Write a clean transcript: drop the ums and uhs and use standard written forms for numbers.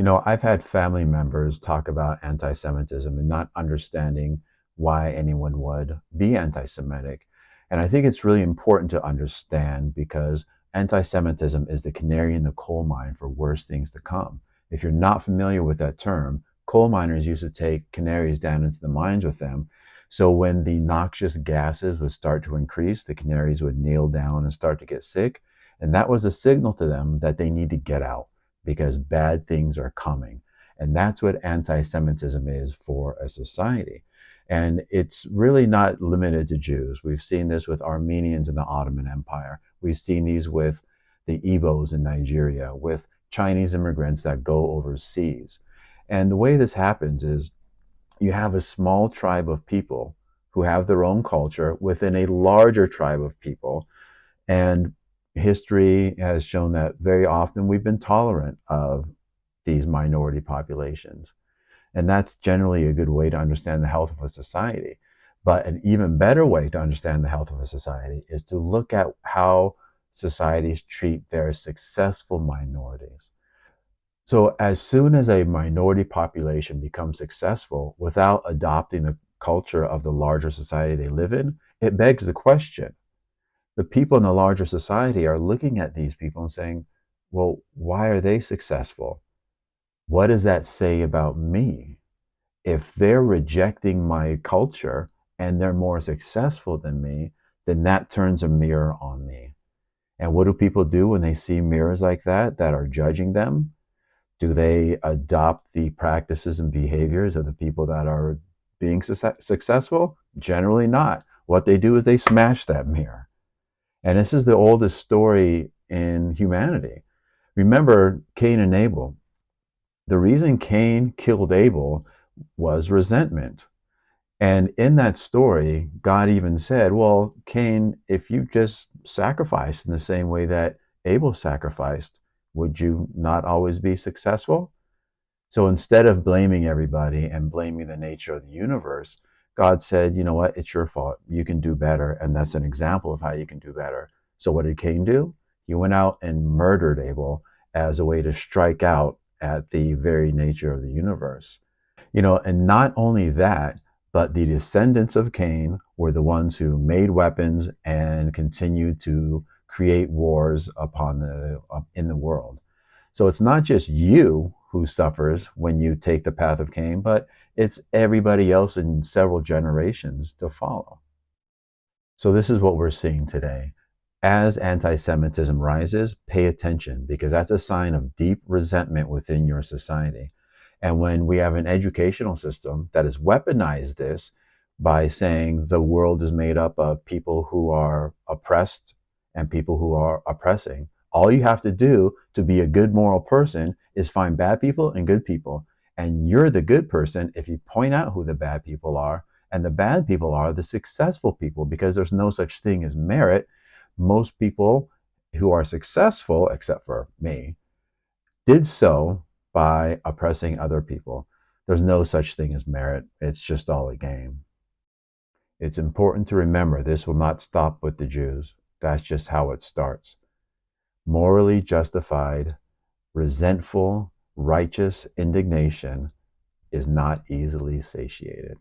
I've had family members talk about anti-Semitism and not understanding why anyone would be anti-Semitic. And I think it's really important to understand because anti-Semitism is the canary in the coal mine for worse things to come. If you're not familiar with that term, coal miners used to take canaries down into the mines with them. So when the noxious gases would start to increase, the canaries would kneel down and start to get sick. And that was a signal to them that they need to get out because bad things are coming. And that's what anti Semitism is for a society. And it's really not limited to Jews. We've seen this with Armenians in the Ottoman Empire. We've seen these with the Igbos in Nigeria, with Chinese immigrants that go overseas. And the way this happens is you have a small tribe of people who have their own culture within a larger tribe of people, and history has shown that very often we've been tolerant of these minority populations. And that's generally a good way to understand the health of a society. But an even better way to understand the health of a society is to look at how societies treat their successful minorities. So, as soon as a minority population becomes successful without adopting the culture of the larger society they live in, it begs the question, the people in the larger society are looking at these people and saying, well, why are they successful? What does that say about me? If they're rejecting my culture and they're more successful than me, then that turns a mirror on me. And what do people do when they see mirrors like that are judging them? Do they adopt the practices and behaviors of the people that are being successful? Generally not. What they do is they smash that mirror. And this is the oldest story in humanity. Remember Cain and Abel. The reason Cain killed Abel was resentment. And in that story, God even said, well, Cain, if you just sacrificed in the same way that Abel sacrificed, would you not always be successful? So instead of blaming everybody and blaming the nature of the universe, God said, you know what? It's your fault. You can do better. And that's an example of how you can do better. So what did Cain do? He went out and murdered Abel as a way to strike out at the very nature of the universe. And not only that, but the descendants of Cain were the ones who made weapons and continued to create wars in the world. So it's not just you who suffers when you take the path of Cain, but it's everybody else in several generations to follow. So this is what we're seeing today. As anti-Semitism rises, pay attention because that's a sign of deep resentment within your society. And when we have an educational system that has weaponized this by saying the world is made up of people who are oppressed and people who are oppressing, all you have to do to be a good moral person is find bad people and good people. And you're the good person if you point out who the bad people are, and the bad people are the successful people because there's no such thing as merit. Most people who are successful, except for me, did so by oppressing other people. There's no such thing as merit. It's just all a game. It's important to remember this will not stop with the Jews. That's just how it starts. Morally justified, resentful, righteous indignation is not easily satiated.